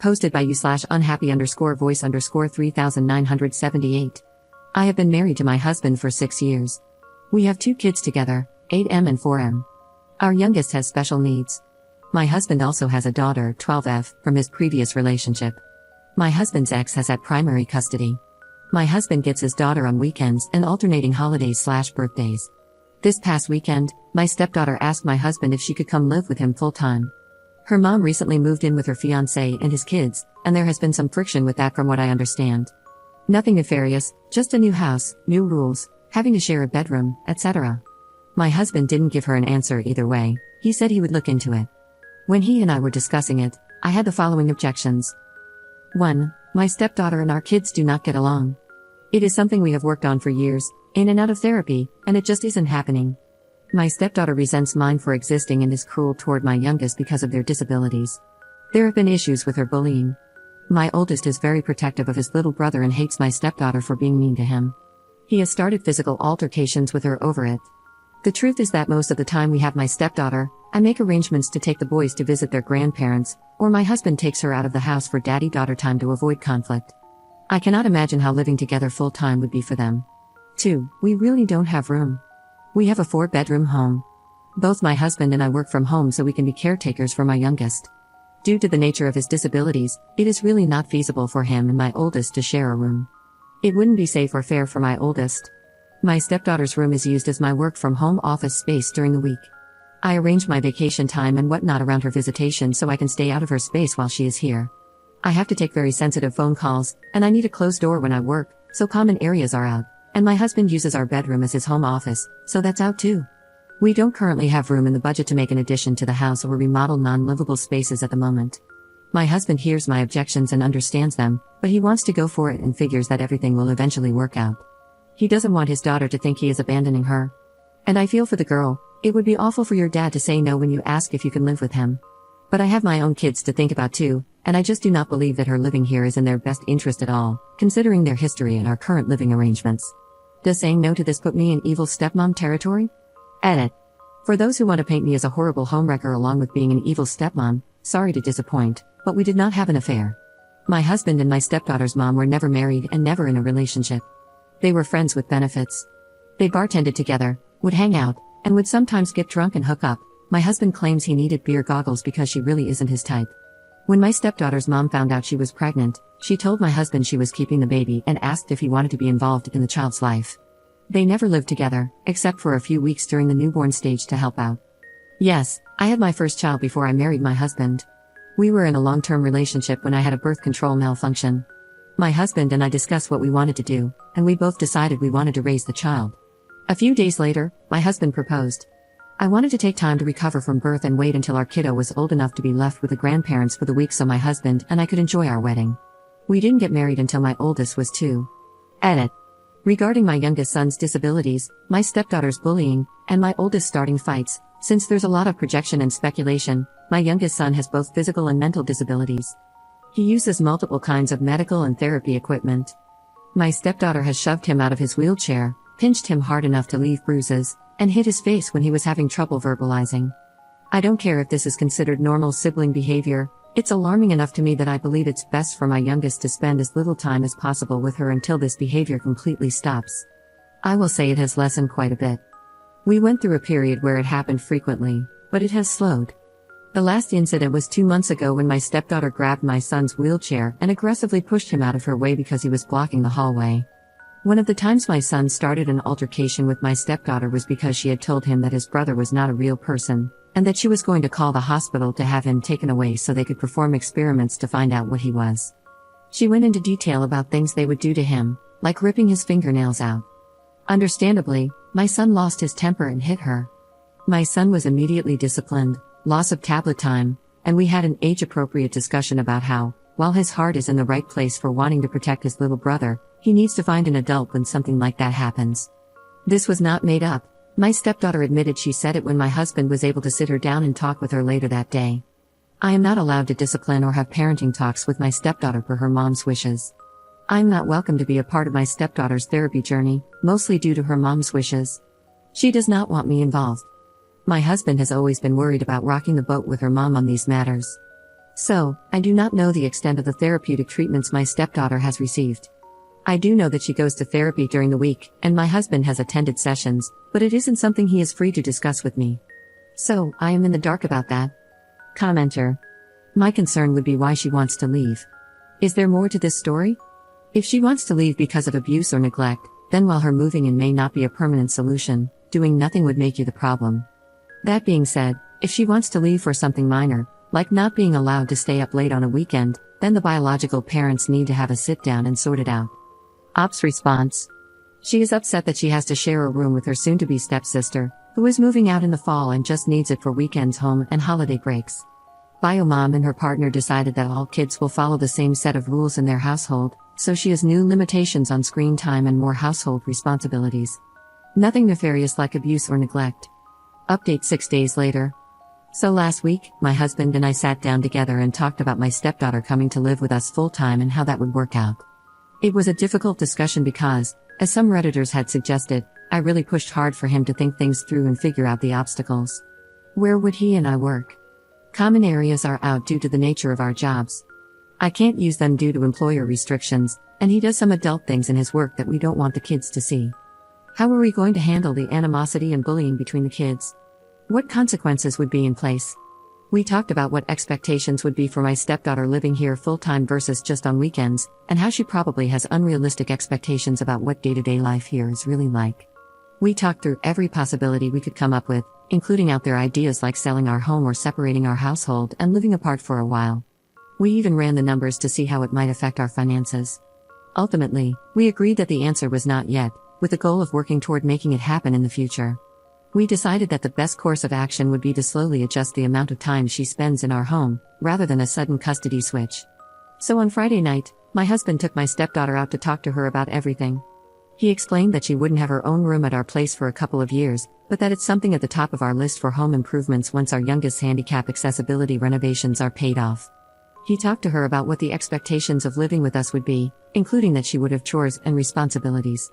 Posted by you/unhappy_voice_3978. I have been married to my husband for 6 years. We have 2 kids together, 8M and 4M. Our youngest has special needs. My husband also has a daughter, 12F, from his previous relationship. My husband's ex has had primary custody. My husband gets his daughter on weekends and alternating holidays/birthdays. This past weekend, my stepdaughter asked my husband if she could come live with him full-time. Her mom recently moved in with her fiancé and his kids, and there has been some friction with that from what I understand. Nothing nefarious, just a new house, new rules, having to share a bedroom, etc. My husband didn't give her an answer either way. He said he would look into it. When he and I were discussing it, I had the following objections. 1. My stepdaughter and our kids do not get along. It is something we have worked on for years, in and out of therapy, and it just isn't happening. My stepdaughter resents mine for existing and is cruel toward my youngest because of their disabilities. There have been issues with her bullying. My oldest is very protective of his little brother and hates my stepdaughter for being mean to him. He has started physical altercations with her over it. The truth is that most of the time we have my stepdaughter, I make arrangements to take the boys to visit their grandparents, or my husband takes her out of the house for daddy-daughter time to avoid conflict. I cannot imagine how living together full-time would be for them. 2. We really don't have room. We have a 4-bedroom home. Both my husband and I work from home so we can be caretakers for my youngest. Due to the nature of his disabilities, it is really not feasible for him and my oldest to share a room. It wouldn't be safe or fair for my oldest. My stepdaughter's room is used as my work from home office space during the week. I arrange my vacation time and whatnot around her visitation so I can stay out of her space while she is here. I have to take very sensitive phone calls, and I need a closed door when I work, so common areas are out, and my husband uses our bedroom as his home office, so that's out too. We don't currently have room in the budget to make an addition to the house or remodel non-livable spaces at the moment. My husband hears my objections and understands them, but he wants to go for it and figures that everything will eventually work out. He doesn't want his daughter to think he is abandoning her. And I feel for the girl. It would be awful for your dad to say no when you ask if you can live with him. But I have my own kids to think about too, and I just do not believe that her living here is in their best interest at all, considering their history and our current living arrangements. Does saying no to this put me in evil stepmom territory? Edit. For those who want to paint me as a horrible homewrecker along with being an evil stepmom, sorry to disappoint, but we did not have an affair. My husband and my stepdaughter's mom were never married and never in a relationship. They were friends with benefits. They bartended together, would hang out, and would sometimes get drunk and hook up. My husband claims he needed beer goggles because she really isn't his type. When my stepdaughter's mom found out she was pregnant, she told my husband she was keeping the baby and asked if he wanted to be involved in the child's life. They never lived together, except for a few weeks during the newborn stage to help out. Yes, I had my first child before I married my husband. We were in a long-term relationship when I had a birth control malfunction. My husband and I discussed what we wanted to do, and we both decided we wanted to raise the child. A few days later, my husband proposed. I wanted to take time to recover from birth and wait until our kiddo was old enough to be left with the grandparents for the week so my husband and I could enjoy our wedding. We didn't get married until my oldest was 2. Edit. Regarding my youngest son's disabilities, my stepdaughter's bullying, and my oldest starting fights, since there's a lot of projection and speculation, my youngest son has both physical and mental disabilities. He uses multiple kinds of medical and therapy equipment. My stepdaughter has shoved him out of his wheelchair, pinched him hard enough to leave bruises, and hit his face when he was having trouble verbalizing. I don't care if this is considered normal sibling behavior, it's alarming enough to me that I believe it's best for my youngest to spend as little time as possible with her until this behavior completely stops. I will say it has lessened quite a bit. We went through a period where it happened frequently, but it has slowed. The last incident was 2 months ago when my stepdaughter grabbed my son's wheelchair and aggressively pushed him out of her way because he was blocking the hallway. One of the times my son started an altercation with my stepdaughter was because she had told him that his brother was not a real person, and that she was going to call the hospital to have him taken away so they could perform experiments to find out what he was. She went into detail about things they would do to him, like ripping his fingernails out. Understandably, my son lost his temper and hit her. My son was immediately disciplined, loss of tablet time, and we had an age-appropriate discussion about how, while his heart is in the right place for wanting to protect his little brother, he needs to find an adult when something like that happens. This was not made up. My stepdaughter admitted she said it when my husband was able to sit her down and talk with her later that day. I am not allowed to discipline or have parenting talks with my stepdaughter per her mom's wishes. I am not welcome to be a part of my stepdaughter's therapy journey, mostly due to her mom's wishes. She does not want me involved. My husband has always been worried about rocking the boat with her mom on these matters. So, I do not know the extent of the therapeutic treatments my stepdaughter has received. I do know that she goes to therapy during the week, and my husband has attended sessions, but it isn't something he is free to discuss with me. So, I am in the dark about that. Commenter. My concern would be why she wants to leave. Is there more to this story? If she wants to leave because of abuse or neglect, then while her moving in may not be a permanent solution, doing nothing would make you the problem. That being said, if she wants to leave for something minor, like not being allowed to stay up late on a weekend, then the biological parents need to have a sit down and sort it out. Ops response. She is upset that she has to share a room with her soon-to-be stepsister, who is moving out in the fall and just needs it for weekends, home, and holiday breaks. Biomom and her partner decided that all kids will follow the same set of rules in their household, so she has new limitations on screen time and more household responsibilities. Nothing nefarious like abuse or neglect. Update 6 days later. So last week, my husband and I sat down together and talked about my stepdaughter coming to live with us full-time and how that would work out. It was a difficult discussion because, as some Redditors had suggested, I really pushed hard for him to think things through and figure out the obstacles. Where would he and I work? Common areas are out due to the nature of our jobs. I can't use them due to employer restrictions, and he does some adult things in his work that we don't want the kids to see. How are we going to handle the animosity and bullying between the kids? What consequences would be in place? We talked about what expectations would be for my stepdaughter living here full-time versus just on weekends, and how she probably has unrealistic expectations about what day-to-day life here is really like. We talked through every possibility we could come up with, including out there ideas like selling our home or separating our household and living apart for a while. We even ran the numbers to see how it might affect our finances. Ultimately, we agreed that the answer was not yet, with the goal of working toward making it happen in the future. We decided that the best course of action would be to slowly adjust the amount of time she spends in our home, rather than a sudden custody switch. So on Friday night, my husband took my stepdaughter out to talk to her about everything. He explained that she wouldn't have her own room at our place for a couple of years, but that it's something at the top of our list for home improvements once our youngest handicap accessibility renovations are paid off. He talked to her about what the expectations of living with us would be, including that she would have chores and responsibilities.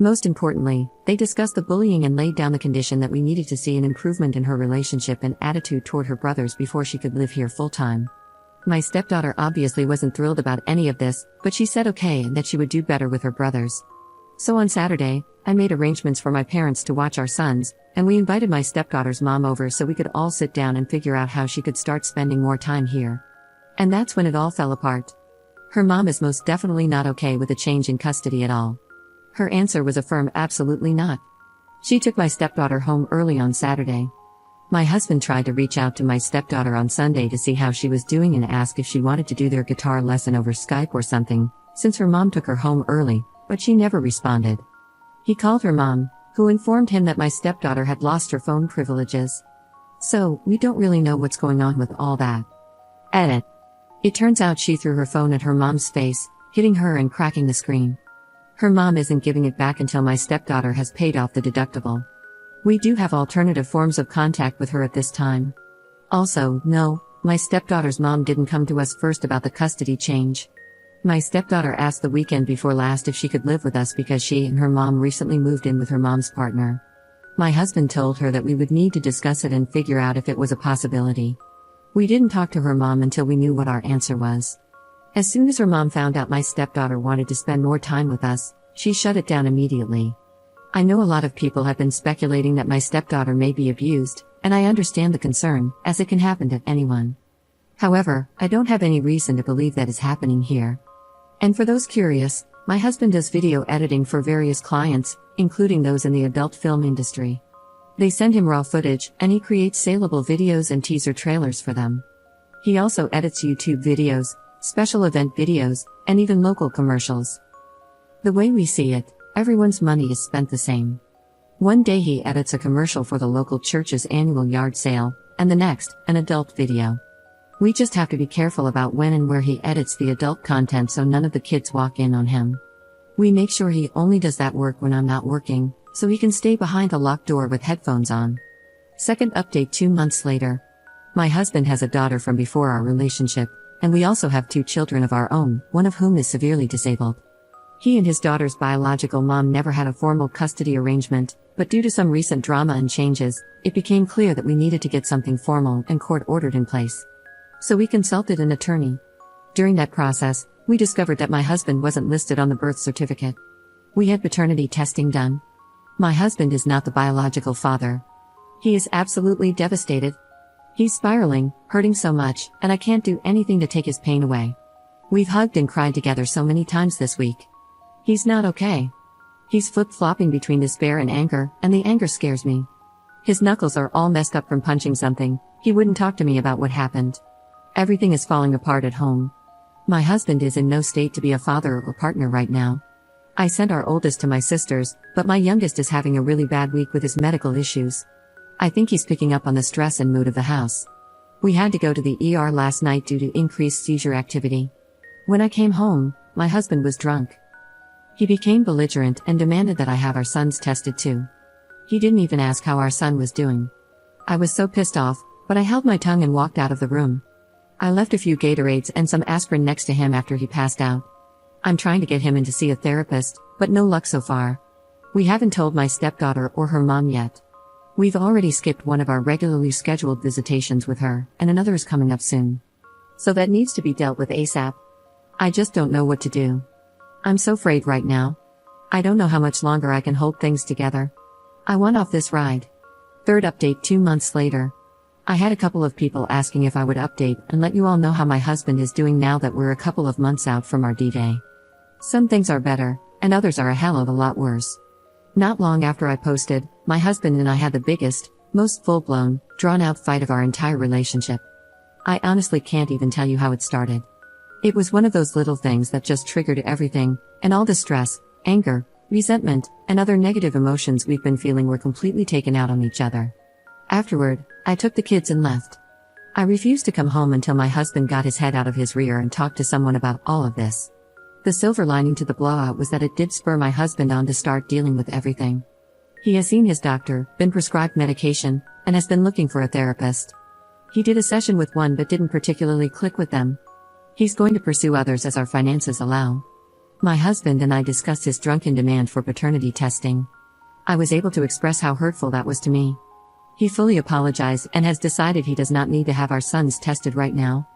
Most importantly, they discussed the bullying and laid down the condition that we needed to see an improvement in her relationship and attitude toward her brothers before she could live here full-time. My stepdaughter obviously wasn't thrilled about any of this, but she said okay and that she would do better with her brothers. So on Saturday, I made arrangements for my parents to watch our sons, and we invited my stepdaughter's mom over so we could all sit down and figure out how she could start spending more time here. And that's when it all fell apart. Her mom is most definitely not okay with a change in custody at all. Her answer was a firm absolutely not. She took my stepdaughter home early on Saturday. My husband tried to reach out to my stepdaughter on Sunday to see how she was doing and ask if she wanted to do their guitar lesson over Skype or something, since her mom took her home early, but she never responded. He called her mom, who informed him that my stepdaughter had lost her phone privileges. So, we don't really know what's going on with all that. Edit. It turns out she threw her phone at her mom's face, hitting her and cracking the screen. Her mom isn't giving it back until my stepdaughter has paid off the deductible. We do have alternative forms of contact with her at this time. Also, no, my stepdaughter's mom didn't come to us first about the custody change. My stepdaughter asked the weekend before last if she could live with us because she and her mom recently moved in with her mom's partner. My husband told her that we would need to discuss it and figure out if it was a possibility. We didn't talk to her mom until we knew what our answer was. As soon as her mom found out my stepdaughter wanted to spend more time with us, she shut it down immediately. I know a lot of people have been speculating that my stepdaughter may be abused, and I understand the concern, as it can happen to anyone. However, I don't have any reason to believe that is happening here. And for those curious, my husband does video editing for various clients, including those in the adult film industry. They send him raw footage, and he creates saleable videos and teaser trailers for them. He also edits YouTube videos, special event videos, and even local commercials. The way we see it, everyone's money is spent the same. One day he edits a commercial for the local church's annual yard sale, and the next, an adult video. We just have to be careful about when and where he edits the adult content so none of the kids walk in on him. We make sure he only does that work when I'm not working, so he can stay behind a locked door with headphones on. Second update 2 months later. My husband has a daughter from before our relationship, and we also have 2 children of our own, one of whom is severely disabled. He and his daughter's biological mom never had a formal custody arrangement, but due to some recent drama and changes, it became clear that we needed to get something formal and court-ordered in place. So we consulted an attorney. During that process, we discovered that my husband wasn't listed on the birth certificate. We had paternity testing done. My husband is not the biological father. He is absolutely devastated. He's spiraling, hurting so much, and I can't do anything to take his pain away. We've hugged and cried together so many times this week. He's not okay. He's flip-flopping between despair and anger, and the anger scares me. His knuckles are all messed up from punching something. He wouldn't talk to me about what happened. Everything is falling apart at home. My husband is in no state to be a father or partner right now. I sent our oldest to my sisters, but my youngest is having a really bad week with his medical issues. I think he's picking up on the stress and mood of the house. We had to go to the ER last night due to increased seizure activity. When I came home, my husband was drunk. He became belligerent and demanded that I have our sons tested too. He didn't even ask how our son was doing. I was so pissed off, but I held my tongue and walked out of the room. I left a few Gatorades and some aspirin next to him after he passed out. I'm trying to get him in to see a therapist, but no luck so far. We haven't told my stepdaughter or her mom yet. We've already skipped one of our regularly scheduled visitations with her, and another is coming up soon. So that needs to be dealt with ASAP. I just don't know what to do. I'm so afraid right now. I don't know how much longer I can hold things together. I want off this ride. Third update 2 months later. I had a couple of people asking if I would update and let you all know how my husband is doing now that we're a couple of months out from our D-Day. Some things are better, and others are a hell of a lot worse. Not long after I posted, my husband and I had the biggest, most full-blown, drawn-out fight of our entire relationship. I honestly can't even tell you how it started. It was one of those little things that just triggered everything, and all the stress, anger, resentment, and other negative emotions we've been feeling were completely taken out on each other. Afterward, I took the kids and left. I refused to come home until my husband got his head out of his rear and talked to someone about all of this. The silver lining to the blowout was that it did spur my husband on to start dealing with everything. He has seen his doctor, been prescribed medication, and has been looking for a therapist. He did a session with one but didn't particularly click with them. He's going to pursue others as our finances allow. My husband and I discussed his drunken demand for paternity testing. I was able to express how hurtful that was to me. He fully apologized and has decided he does not need to have our sons tested right now.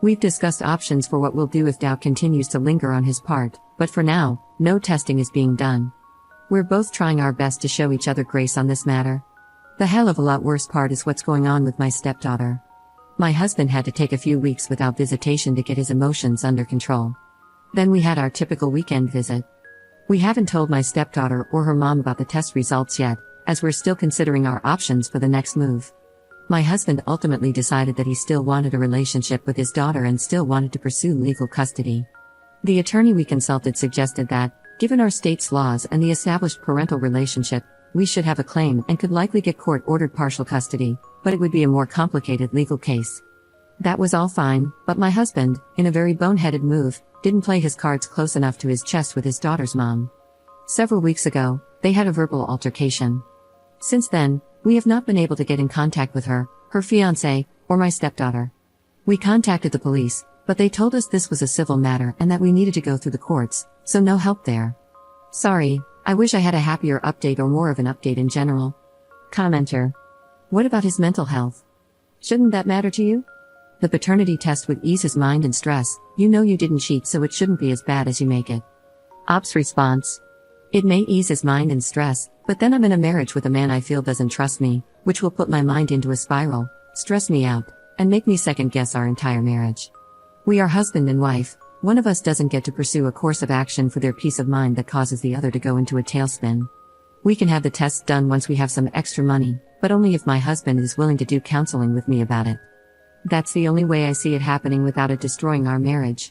We've discussed options for what we'll do if doubt continues to linger on his part, but for now, no testing is being done. We're both trying our best to show each other grace on this matter. The hell of a lot worse part is what's going on with my stepdaughter. My husband had to take a few weeks without visitation to get his emotions under control. Then we had our typical weekend visit. We haven't told my stepdaughter or her mom about the test results yet, as we're still considering our options for the next move. My husband ultimately decided that he still wanted a relationship with his daughter and still wanted to pursue legal custody. The attorney we consulted suggested that, given our state's laws and the established parental relationship, we should have a claim and could likely get court-ordered partial custody, but it would be a more complicated legal case. That was all fine, but my husband, in a very boneheaded move, didn't play his cards close enough to his chest with his daughter's mom. Several weeks ago, they had a verbal altercation. Since then, we have not been able to get in contact with her, her fiancé, or my stepdaughter. We contacted the police, but they told us this was a civil matter and that we needed to go through the courts, so no help there. Sorry, I wish I had a happier update or more of an update in general. Commenter. What about his mental health? Shouldn't that matter to you? The paternity test would ease his mind and stress. You know you didn't cheat, so it shouldn't be as bad as you make it. Ops response. It may ease his mind and stress, but then I'm in a marriage with a man I feel doesn't trust me, which will put my mind into a spiral, stress me out, and make me second guess our entire marriage. We are husband and wife. One of us doesn't get to pursue a course of action for their peace of mind that causes the other to go into a tailspin. We can have the tests done once we have some extra money, but only if my husband is willing to do counseling with me about it. That's the only way I see it happening without it destroying our marriage.